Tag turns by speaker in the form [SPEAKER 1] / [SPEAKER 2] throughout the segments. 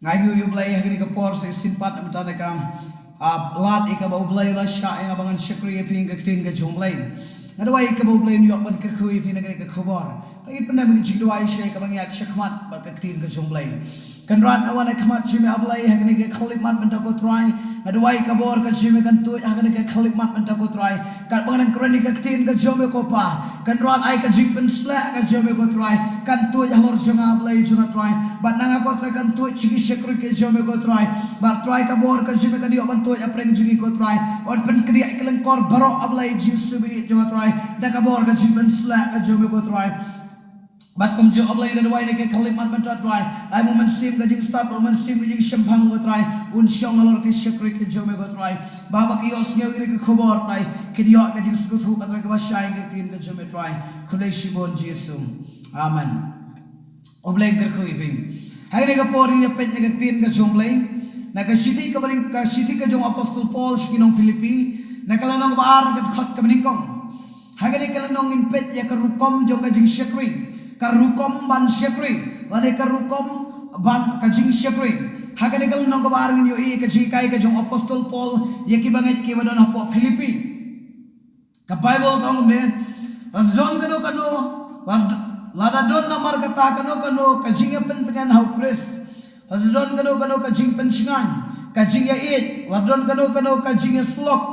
[SPEAKER 1] ngayu yu blai hagni ka por se sinpat amtana kam lat ika bau blai la sha ing abangan shakri ping ka tin ka jomblai ngadwai ka bau blai yok ban kerkhui ping ka khobor ta ipna mi jidwai she ka bang yak shakmat ba ka tin ka jomblai kanran awan khmat chime ablai hagni ka khalimat ban ta ko trai ngadwai ka bor ka chime kan tu hagni ka khalimat ban ta ko trai ka bangan kroni ka tin ka jome ko pa kanran ai ka jingpen sla ka jome ko trai kan tu halor jonga ablai jonga trai ban nanga ko trai kan tu chigi shakri ke jome ko trai ba trai ka bor ka chime kan yo ban tu apreng jingi ko trai on pen kriya iklen kor baro ablai jinsubi jonga trai da ka bor ka jingpen sla ka jome ko trai bat kum jo ablai da wai ke khalimat ban trai ai mo man sim ga jing start man sim jing shampang ko trai un shong alor ke shakri ke jome ko trai baba ki os ngeu ke khobor trai ke dio ka jing skuthu atra ke basai ke tin ke jome trai khulei shibon jesu amen oblai ger khoi bing hai ne ka pori ne pet ne ke tin ke jomlai na ka shiti ka baling ka shiti ka jong apostol paul skinong filipi na kala nong bar ke khot ka baling kong hai ne kala nong in pet ya ka rukom jong ka jing shakri karukom ban shakri lade karukom ban kajing shakri hagane kal nong bar ngin yo e ka jikai ka jong apostol paul yeki banget ke wadon hapo filipi ka bible kong ne don kano lada don namar kata kano kajing ya pentengan hau kris lada don kano kajing pensingan kajing ya it ladon kano kajing ya slok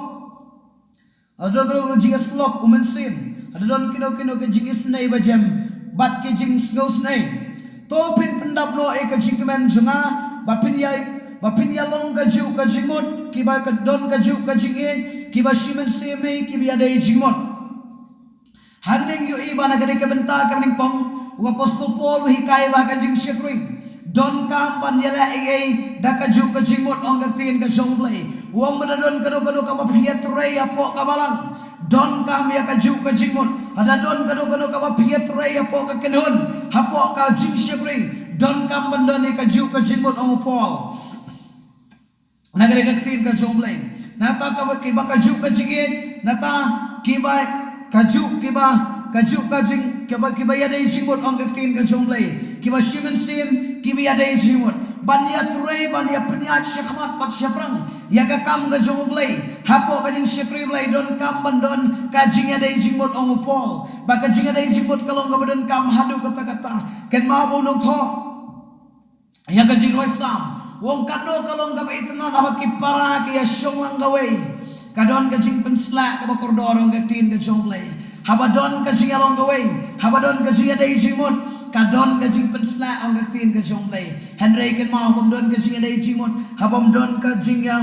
[SPEAKER 1] ladon kano kajing ya slok umensin ladon kano kajing ya snai bajem bat ke jing sngows nei to pin pendap no e ka jing men jonga bapin ya long ka ju ka jingmot ki ba ka don ka ju ka jing e ki ba shimen se me ki bi ade jingmot hagning yu i bana gane ka benta ka ning tong wa apostol paul hi kai ba ka jing shakring don kam ban yala e da ka ju ka jingmot ong ka tin ka jong blai wong ba don ka ba phiat rei apo ka balang don kam ya ka ju ka jingmot ada don kano ka ba phiat rei apo ka kenhon hapo ka jing shakri don kam bandon ka ju ka jingmot ong paul nagare ka tin ka jomlai nata ka ba ki ba ka ju ka jingit nata ki ba ka ju ka jing ki ba ya dei jingmot ong ka tin ka jomlai ki ba shimen sim ki ba ya dei jingmot ban ya trei ban ya peniat shakmat pat shaprang ya ka kam ka jomlai hapo ka jing shakri blai don kam bandon ka jing ya dei jingmot ong paul ba ka jing ya dei jingmot kalong ka bandon kam hadu kata ken ma bo nong tho ya ka jing roi sam wong kano kalong ka ba itna na ki para ki ya shong lang gawe ka don ka jing pensla ka ba kordorong ka tin ka jomlai haba don ka jing along gawe haba don ka jing ya dei jingmot kadon ka jing pensla ong ka tin ka jomlai henry ken ma bom don ka jing ya dei jingmot habom don ka jing ya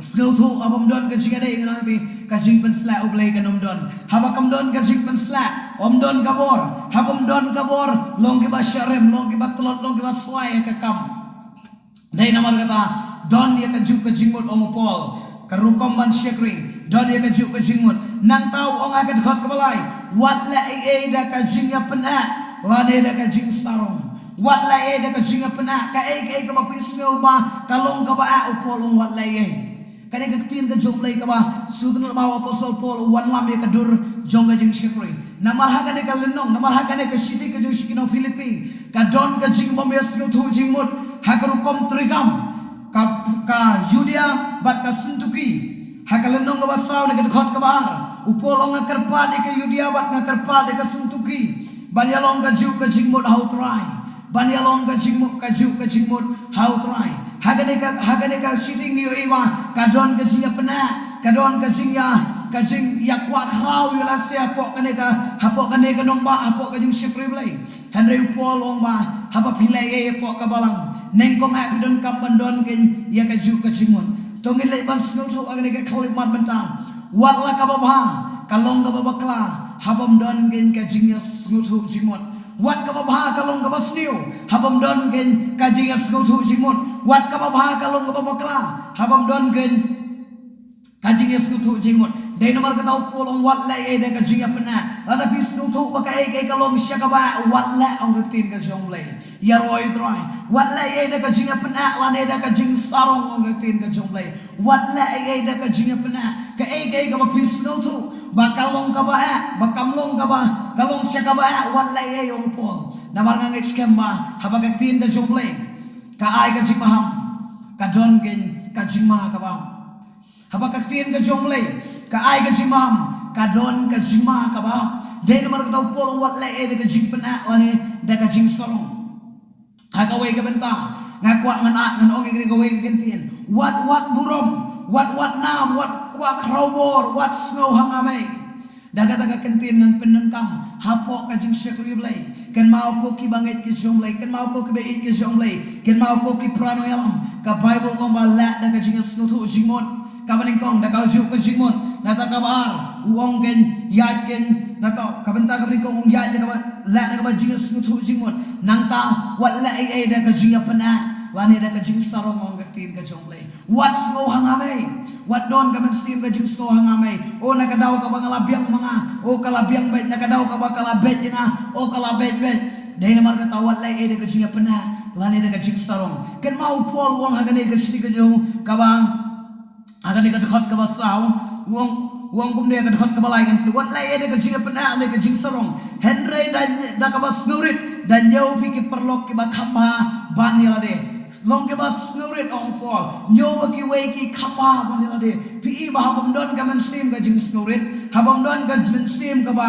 [SPEAKER 1] snow thu abom don ka jing dei ngana bi ka jing pensla oblai ka nom don habakam don ka jing pensla om don kabor habom don kabor long ki ba sharem long ki ba tlot long ki ba swai ka kam dei namar kata don ya ka juk ka jingmot om paul ka rukom ban shakri don ya ka juk ka jingmot nang tau ong akat khot ka balai wat la e da ka jing ya pena la ne da ka jing sarong wat la e da ka jing ya pena ka e ka ba pisneu ba kalong ka ba o polong wat la e kane ka tin ka jomlai ka ba sudun ba apostol paul wan lam ya ka dur jonga jing shakri namar ha kane ka lenong namar ha kane ka shiti ka joshi kino filipi ka don ka jing mom yes ka thu jing mot ha ka rukom trigam ka Judea bat ka sintuki ha ka lenong ka ba saw ne ka khot ka ba upolong ka karpa de ka Judea bat ka karpa de ka sintuki banyalong ka ju ka jing mot how try banyalong ka jing mot ka ju ka jing mot how try hagane ka sitting yo iwa kadon ka jing pena kadon ka jing ya kwa khrau yo la se apo kane ka hapo kane ka nong ba apo ka jing shakri blai henry paul ong ba haba philai e apo ka balang neng kong ak don kam bandon ken ya ka ju ka jingmon tongin le ban snow tho agane ka khalimat banta wat la ka ba kalong ka ba kla habam don ken ka jing ya snow tho jingmon wat ka ba kalong ka ba sniu habam don ken ka jing ya snow tho jingmon wat ka ba kalong ka ba kla habam don ken ka jing ya snow tho jingmon dei nomor ka tau polong wat la e da ka jing ya pena ada pi snow tho ba ka e kalong sha ka ba wat la ong tin ka jong le ya roi dry wat la e da ka jing ya pena la ne da ka jing sarong ong tin ka jong le wat la e da ka jing ya pena ka ka ba pi snow tho bakalong ka ba bakamlong ka ba kalong sya ka ba wat la e ong pol namar ngang excam ba habag tin ka jong le ka ai ka jing maham ka don gen ka jing ma ka bang haba ka tien ka jong lei ka ai ka jing maham ka don ka jing ma ka bang dei na mar ka tau polo wat le e ka jing pena lani da ka jing sarong ha ka wei ka benta ngakwa ngan a ngan ong igri ka wei ka tien wat burom wat nam wat kwa kraubor wat snow hangame daga daga kentin ngan penen kam hapo ka jing shekri blai ken mau ko ki banget ki jong blai ken mau ko ki be ki jong blai ken mau ko ki prano yalam ka bible ko ba la daga jing snow thu jingmon ka baning kong daga ju ka jingmon nata ka bar uong ken yat ken nata ka benta ka baning kong yat daga ba la daga ba jing snow thu jingmon nang ta wat la ai daga jing pana lani daga jing sarong ong tin ka jong blai wat snow hangame wat don ka mensim ka jing snow hangame o nakadaw ka ba ngalabyang mga o kalabyang bet nakadaw ka ba kalabet nga o kalabet bet dai na mar ka tawat lai e daga jing pana lani daga jing sarong ken mau pol wong hagane ka sidi ka jo ka ba hagane ka dekhot ka ba saw wong kum ne ka dekhot ka ba lai kan wat lai e daga jing pana daga jing sarong henry da ka ba snurit dan yau pi perlok ki ba khamba ban yala de long ke bas snurit ong pol nyo ba ki wei ki khamba ban yala de pi ba habam don ka men sim ka jing snurit habam don ka men sim ka ba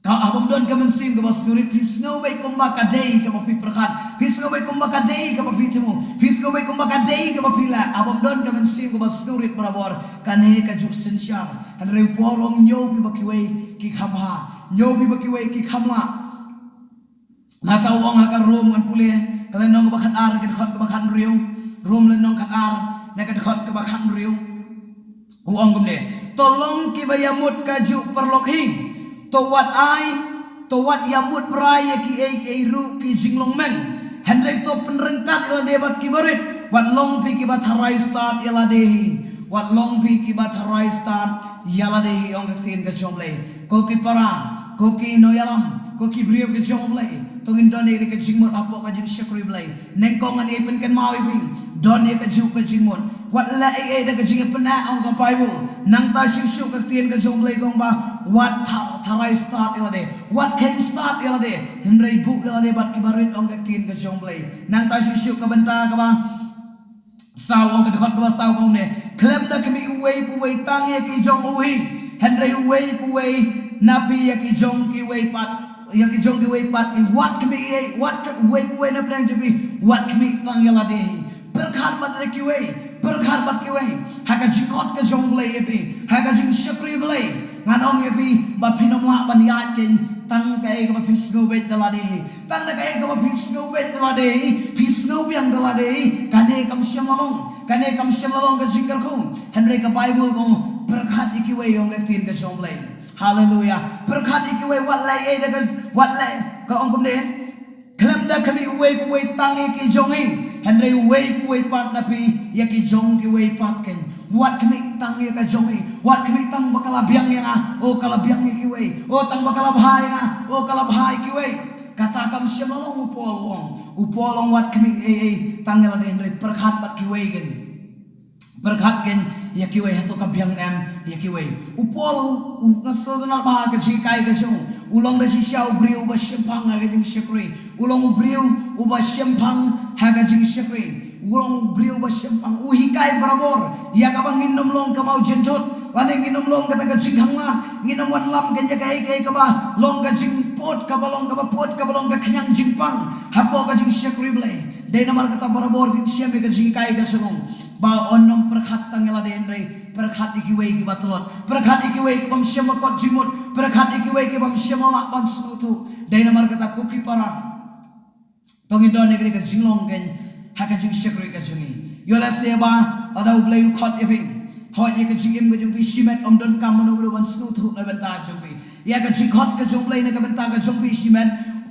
[SPEAKER 1] ka habam don ka men sim ka ba snurit pi snow wei kumba ka dei ka ba pi perkhat pi snow wei kumba ka dei ka ba pi temu pi snow wei kumba ka dei ka ba pi la habam don ka men sim ka ba snurit barabor kan he ka juk sensyar han reu pol ong nyo pi ba ki wei ki khamba nyo pi ba ki wei ki khamba na tau ong ha ka rom kan pule kalen nong ba khan ar ke khot ba khan riu rom len nong khan ar na ka khot ka ba khan riu uong gum ne tolong ki ba yamut ka ju perlok hi to wat yamut prai ki ei ru ki jinglong men hendai to penrengkat ila debat ki barit wat long pi ki ba tharai start ila dehi wat long pi ki ba tharai start yala dehi ong tin ka jomle ko ki para ko ki no yalam ko ki brio ke jomle tongin don iri ke jingmon apo ka jing shakri blai nengkong ani pen kan mau ipin don ye ka juk ka jingmon wat la ai da ka jing pena ong ka bible nang ta shing shu ka tien ka jong blai kong ba wat tharai start ila de wat can start ila de hindrai bu ila de bat ki barit ong ka tien ka jong blai nang ta shing shu ka benta ka ba sao ong ka dekhot ka ba sao kong ne klem da kami uwei pu wei tang ye ki jong uhi hindrai uwei pu wei napi ye ki jong ki wei pat yang kijong ki wei pat in what kami what wei na plang jabi what kami tang yala de perkhat pat ki wei haka jikot ka jong blai epi haka jing shakri blai ngan ong epi ba phinom la ban ya ken tang kai ka ba phis no bet dala de tang na kai ka ba phis no bet dala de phis no biang dala de kane kam syamalong ka jingkar ko henry ka bible ko perkhat ki wei ong tin ka jong blai hallelujah perkhat ki wei wat lai e da wat lai ka ong kum de klem da kami wei tang ki jong hi henry wei pat na pi ya ki jong ki wei pat ken wat kami tang ya ka jong hi wat kami tang bakala biang ya o kala biang ki wei o tang bakala bhai nga o kala bhai ki wei kata kam syamalong upolong wat kami tang ya de henry perkhat pat ki wei ken perkhat ken ya ki wei hato ka biang em ya ki wei upol ngasodonal ba ka ji kai ka jong ulong da si xiao briu ba shempang ha ka jing shakri ulong briu uba shempang ha ka jing shakri ulong briu ba shempang uhi kai barabor ya ka bang inom long ka mau jentot lane nginom long ka ta ka jing hangma nginom wan lam ka ja kai ka ba long ka jing pot ka ba long ka ba pot ka ba long ka khyang jing pang hapo ka jing shakri blai de namar ka ta barabor kin siam ka jing kai ka song ba onom perkhat tang yala de henry perkhat iki wei ki batlot perkhat iki wei ki bam syamakot jimut perkhat iki wei ki bam syamala ban sutu dai namar kata kuki para tongin don negeri ka jinglong ken haka jing shakri ka jingi yola seba ada ublai khot ebi hoye ka jingim ka jumpi simet om don kam no ban sutu na benta jumpi ya ka jingkhot ka jumplai na ka benta ka jumpi simet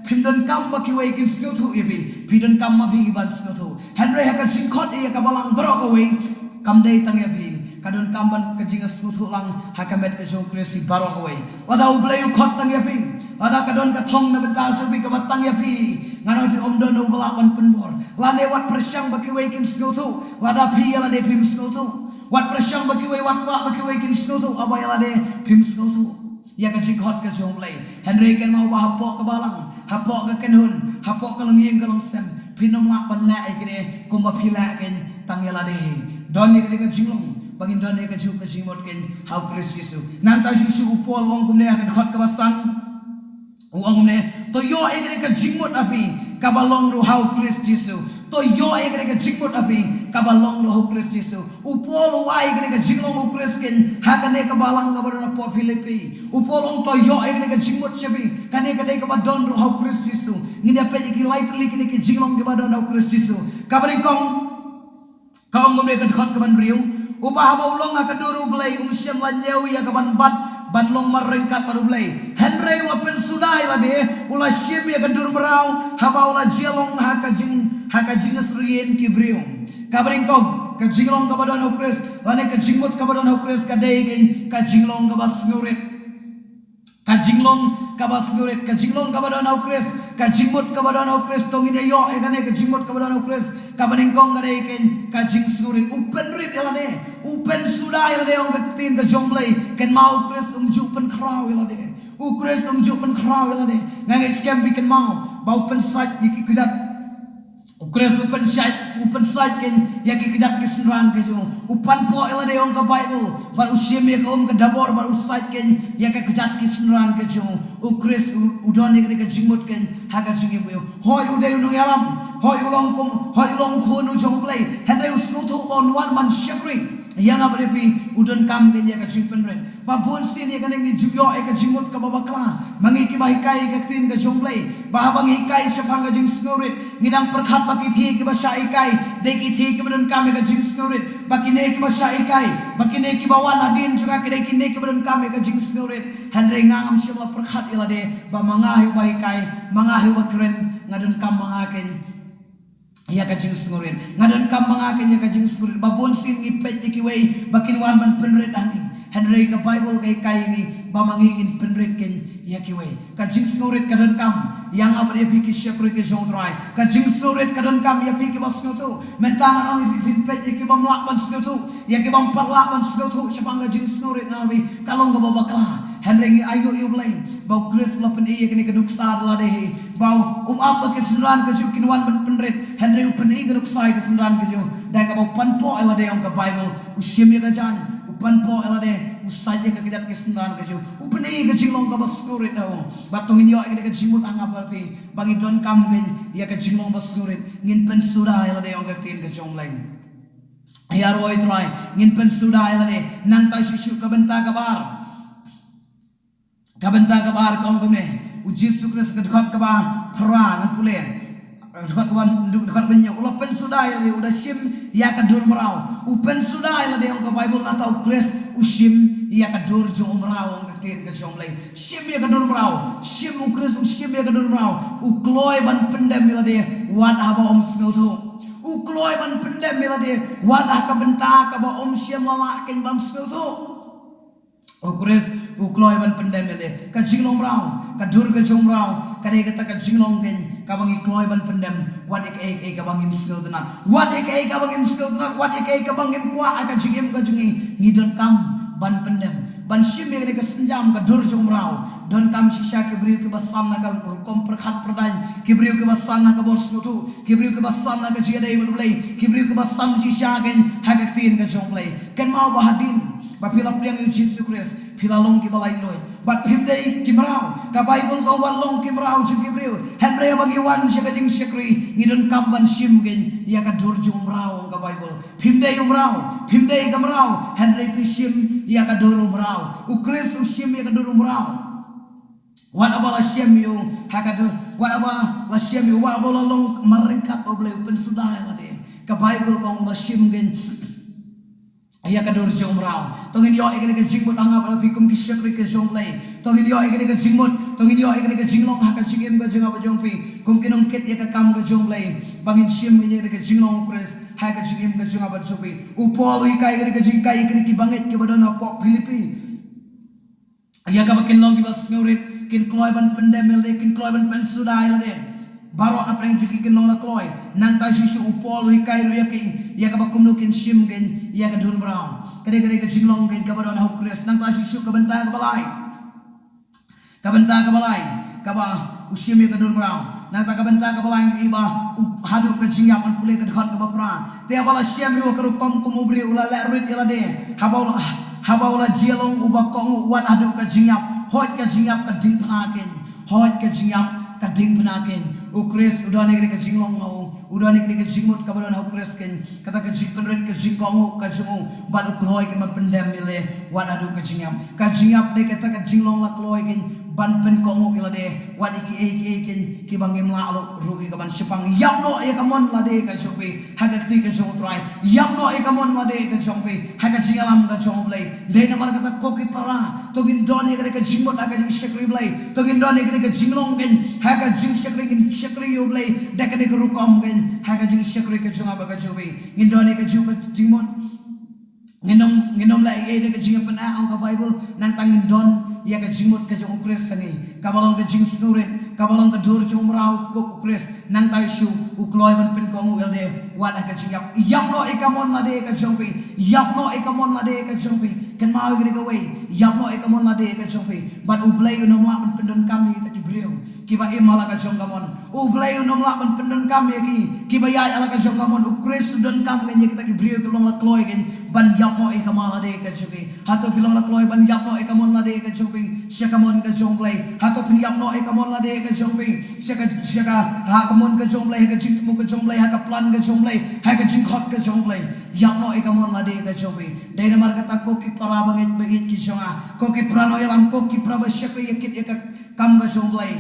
[SPEAKER 1] pindon kam ba ki wei kin sutu ebi pindon kam ma fi ban sutu henry haka jingkhot ya ka balang brok wei kam dei tang ebi kadon kamban ka jinga sutu lang hakamet ka jong kresi barok wei wada ublai khot tang ebi ada kadon ka thong na benta subi ka batang ebi ngano fi om don ubala ban penbor lane wat persyang ba ki wei kin sutu wada pi ala de pim sutu wat persyang ba ki wei wat ba ki wei kin sutu aba ala de pim sutu ya ka jingkhot ka jong blai henry kan mau ba hapok ka balang hapok ka kenhun hapok ka lengieng ka longsem pinom lak ban la ikene kumba phila ken tangela de don ni ke jinglong bangin don ni ke juk ke jingmot ken how Christ Yesu nang ta Yesu upol ong kumne akan khot ka basan ong kumne to yo ikene ke jingmot api kabalong ru how Christ Yesu to yo ikene ke jingmot api kabalong ru how Christ Yesu upol wa ikene ke jinglong u Christ ken hakane kabalang ka badona po Filipi upol ong to yo ikene ke jingmot chabi kane kade ka badon ru how Christ Yesu ngini apa iki lightly kene ke jinglong ke badon how Christ Yesu kabaring kong kaum ngombe ke khot ke ban riu ubah ba ulong ka duru blai syam lanyau ya ka ban ban long marengkat baru blai henry ula pen sudai la de ula syam ya ka dur merau haba ula jelong ha ka jing srien ki briu kabaring kong ka jinglong ka badon ukres lane ka jingmut ka badon ukres ka dei ka jinglong ka bas ngurit ka jinglong ka bas ngurit ka jinglong ka badon ukres ka jingmut ka badon ukres tongine yo ekane ka jingmut ka badon ukres ka baningkong ka dei ka jing ngurit upen rit elane upen sudai elane ong ka tin ka jomblai ken mau ukres juk pen kraw elane ukres juk pen kraw elane ngangai scam bikin mau bau pen sat yiki kejat ukres upen sat ken yaki kejat kisran ke jo upan po elane ong ka bible bar usyem ya om ka dabor bar usat ken yaki kejat kisran ke jo ukres udon ni ka jingmut ken haga jingim yo hoy uday unung yalam hoy ulong khun u jong play henry usnu thu on one man shakring yang aprepi udon kam ken ya ka jingpen ren ba bon sin ya kaneng ni juyo e ka jingmut ka babakla mangi ki bai kai ka tin ka jong play ba bang hi kai sapang ka jing snorit ngidang perkhat ba ki thi ki ba sai kai de ki thi ki udon kam ka jing snorit ba ki ne ki ba sai kai ba ki ne ki ba wan adin juga ki de ki ne ki udon kam ka jing snorit henry ngangam syamla perkhat ila de ba mangahi bai kai mangahi ba kren ngadon kam mangaken ya kajing sengurin ngadon kam mangaken ya kajing sengurin babon sin ngipet ikiwei bakin wan ban penret ani henry ka bible kai ni ba mangingin penret ken ya kiwei kajing sengurin kadon kam yang apa dia fikir syakri ke jongdrai kajing sengurin kadon kam ya fikir bas ngotu mentangan ang pipet iki ba mlak ban ngotu ya ki bang parlak ban ngotu sepang kajing sengurin nabi kalong ka babakla henry ayo you blame bau Chris lapen iya kini keduk sa adalah deh bau apa kesenran keju kinwan penret henry upen iya keduk sa kesenran keju dah kau panpo ela deh ang ke Bible usyem ya kajan upanpo ela deh usai ka kedat kesenran keju upen iya kejinglong ka baskurit dah batongin yo kini kejimut angap api bagi don kamben ya kejinglong baskurit ngin pen sudah ela deh ang ketin kejong lain ya roi try ngin pen sudah ela deh nang ta sisu ka benta kabar kabenta kabar kong kumne uji sukres kedekot kaba perang pule dekot kaban dekot benyo ulo pen sudai le udah sim ya kadur merau upen sudai le deong ke Bible atau kres usim ya kadur jong merau ong ketin ke jong le sim ya kadur merau sim ukres usim ya kadur merau ukloi ban pendem le de wat haba om sngoto ukloi ban pendem le de wat ha kabenta kaba om sim lama ken bam sngoto ukres ukloi ban pendem le ka jinglong rau ka dur ka jong rau ka de ka jinglong gen ka bangi kloi ban pendem wat ek ka bangi miskel tenan wat ek ka bangi miskel tenan wat ek ka bangi kwa ka jingim ka jingi ngidon kam ban pendem ban sim ye ka senjam ka dur jong rau don kam shisha ke briu ke basam na ka kom perkhat perdan ke briu ke basam na ka bos tu ke briu ke basam na ka jia dei blai ke briu ke basam shisha gen ha ka tin ka jong blai ken mau bahadin ba pila pliang yu Jesus Christ pila long ki balai noi bat pimdei kimrau ka Bible ka wan long kimrau jing kibriu henry bagi wan sya jing syakri ngidon kamban sim gen ya ka dur jung rau ka Bible pimdei umrau pimdei kamrau henry pisim ya ka dur umrau ukris usim ya ka dur umrau wat aba la sim yu hakadur wat aba la sim yu wa aba long merengkat oble pen sudah la de ka Bible ka la sim gen ya kadur jong rau tongin yo ikene ke jingmut angap ala fikum ki syakri ke jong lay tongin yo ikene ke jingmut tongin yo ikene ke jinglong ha ka jingim ka jong apa jong pi kum kinong ket ya ka kam ka jong lay bangin sim ni ke jinglong kres ha ka jingim ka jong apa jong pi upol ikai ikene ke jingkai ikene ki banget ke badan apa Filipi ya ka bakin long ki bas ngurit kin kloi ban pendemel de kin kloi ban pen sudai la de baro apa yang jiki kin long la kloi nang ta sisu upol ikai ru yakin ya ka bakum nukin sim gen ya ka dur brau kade ka jinglong gen ka badan hau kres nang ta sisu ka benta ka balai ka ba usim ya ka dur brau nang taka benta ka balang iba hadu ka jingyap an pule ka dhat ka bapra te abala syam yo ka rukom kumubri ula la rit ila de habaula jialong uba kong wat hadu ka jingyap hot ka jingyap ka ding panaken hot ka jingyap ka ding panaken ukris udah negeri ka jinglong ngau udah negeri ka jingmut ka badan ukris ken kata ka jingpen rit ka jingkong ka jungu ban ukloi ka mapendam mile wat hadu ka jingyap de kata ka jinglong la kloi ken ban pen kongu ila de wat iki ken ki bangim la lo ruhi ka ban sepang yapno e ka mon la de ka jongpe haga ti ka jong try yapno e ka mon la de ka jongpe haga jingalam ka jongle de na mar kata koki para to gin don e ka jingmut aga jing shekri blai to gin don e ka jinglong ken haga jing shekri yo blai de ka de rukom ken haga jing shekri ka jonga ba ka jongpe gin don e ka jingmut nginom la e de ka jingapana ang ka bible nang tangin don ia ka jingmut ka jong ukris sangi kabalong ka jing snurin kabalong ka dur jong rau ko ukris nang tai shu ukloi ban pen kong elde wala ka jingap yapno e kamon la de ka jongpi yapno e kamon la de ka jongpi kan mau gre ka wei yapno e kamon la de ka jongpi ban ublai unom la ban pendon kami ta ki breu kiba e mala ka jong kamon ublai unom la ban pendon kami ki kiba ya ala ka jong kamon ukris don kam kan ye kita ki breu kelong la kloi gen ban yapno e kamala de ka jongpi hato pilong la kloi ban yapno e kamon la de ka jongpi Syakamon ka jongplay hato pinyapno e kamon la de ka jongping syaka ha kamon ka jongplay ka jingmu ka jongplay ha ka plan ka jongplay ha ka jingkhot ka jongplay yapno e kamon la de ka jongping dai na mar kata ko ki para bangit bagit ki jonga ko ki prano yalam ko ki praba syakri yakit ka kam ka jongplay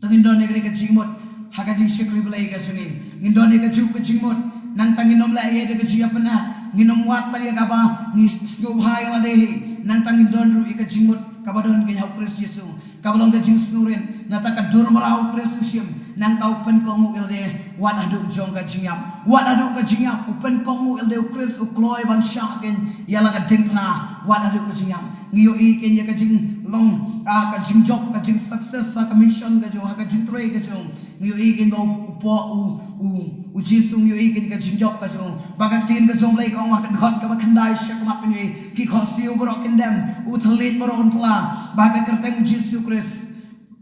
[SPEAKER 1] tangindon negeri ka jingmut ha ka jing syakri blay ka jongi ngindon e ka juk ka jingmut nang tanginom la e de ka jiyapna nginom wat ta ya ka ba ni snubhay la de nang tangin don ru ika jingmut kabadon ke hau Kristus Yesu kabalong ke jing snurin nata ka dur marau Kristus Yesu nang tau pen kongu ilde wat adu jong ka jingyap wat adu ka jingyap upen kongu ilde Kristus ukloi ban syaken yala ka dingna wat adu ka jingyap ngiyo iken ya ka jing long ka jing job ka jing success ka mission ka jo ka jing tray ka jo ngiyo iken ba upo u jisung yo iken ka jing job ka jo bagak tin ka jong lay ka ma ka khot ka ba khandai shak mat ni ki khosiu bro kendam u thlit bro on pla bagak kerteng Yesus Kristus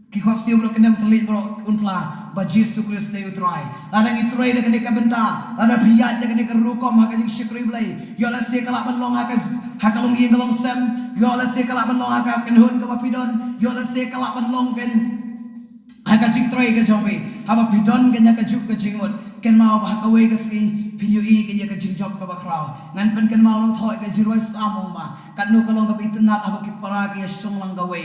[SPEAKER 1] ki khosiu bro kendam thlit bro on pla ba Yesus Kristus de utrai ladang itrai de ka benda ada piyat de ka rukom ha ka jing shikri blai yo la se kala ban long ha ka long yeng long sem yo la se kala ban long ha ka kenhun ka pidon yo la se kala ban long ken ha ka jing trai ka jombe ha ba pidon ka nya ka juk ka jingmut ken mau ba ka we ka si pinyu i ka nya ka jing job ka ba krau ngan pen ken mau long thoi ka jiroi samong ba kan no ka long ka itnat ha ba ki para ki song lang ka we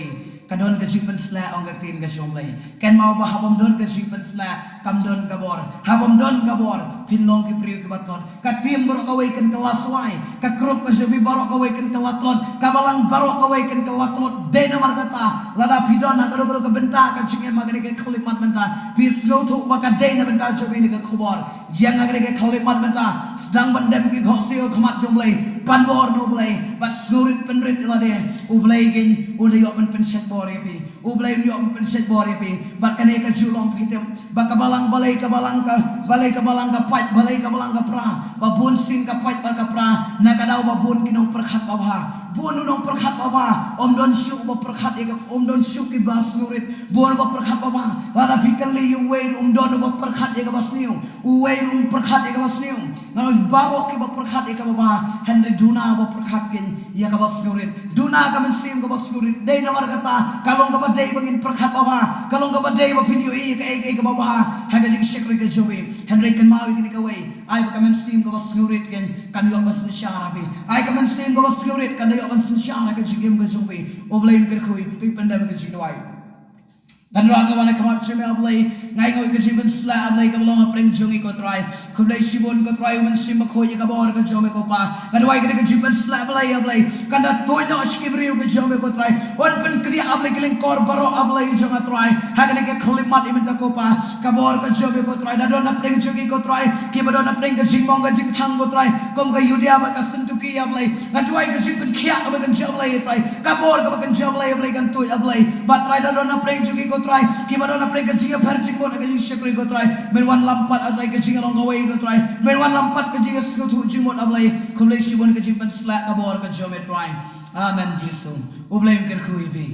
[SPEAKER 1] kadon ka jipen sla ong ka tin ka jomlai ken mau ba habam don ka jipen sla kam don ka bor habam don ka bor pinlong ki priu ki baton ka tim bro ka we ken kelas wai ka krop ka jebi baro ka we ken kelatlon ka balang baro ka we ken kelatlon de na markata lada pidon ha ka ka benta ka jingen magre ka khlimat benta pis go thu ba ka de na benta jebi ni ka khobor yang agre ka khlimat benta sedang bandem ki khosio khmat jomlai pan bor no blai bat skurit penrit ilade ublai gen ule yo pen set bor yapi ublai yo pen set bor yapi bat kane ka julong pitem ba ka balang balai ka balang ka pat balai ka balang ka pra ba bun sin ka pat ba ka pra na ka daw ba bun kinong perkhat ba bun unong perkhat ba om don syuk ba perkhat e om don syuk ki ba skurit bun ba perkhat ba lada fikali you wait don ba perkhat e ka basniu uwei perkhat e ka basniu nang baro ki ba perkhat e ka ba Henry duna ba perkhat ken ya ka baskurit duna ka men sim ka baskurit dei na markata kalong ka ba dei bangin perkhat ba kalong ka ba dei ba pinyo i ka ba ha ka jing shikri ka jowi Henry kan mawi kini ka wei ai ba ka men sim ka baskurit ken kan yo ba sin sharabi ai ka men sim ka baskurit kan yo ba sin shara ka jing ka jowi oblay ka khoi pi pandemic ka jing wai dan raga wana kamat cheme ablay ngai ngoi ka jiben sla ablay ka belong apreng jongi ko try kublay shibon ko try men sim ko ye ka bor ka jome ko pa kadwai ka jiben sla ablay kanda toy no shkibriu ka jome ko try on pen kriya ablay kiling kor baro ablay jonga try ha ka khlimat imen ka ko pa ka bor ka jome ko try dan don apreng jongi ko try ki ba don apreng ka jingmong ka jing thang ko try kom ka yudia ba ka sentuki ablay kadwai ka jiben khia ka ba kan joblay try ka bor ka ba kan joblay ablay kan toy ablay ba try dan don apreng jongi ko try kibadon apre ka jinga phar jingbo na ka jing shakri ko try men wan lampat atrai ka jinga long away ko try men wan lampat ka jinga sku thu jingbo ablay khumlei shibon ka jing pan sla ka bor ka jome try amen jisu ublay ker khui bi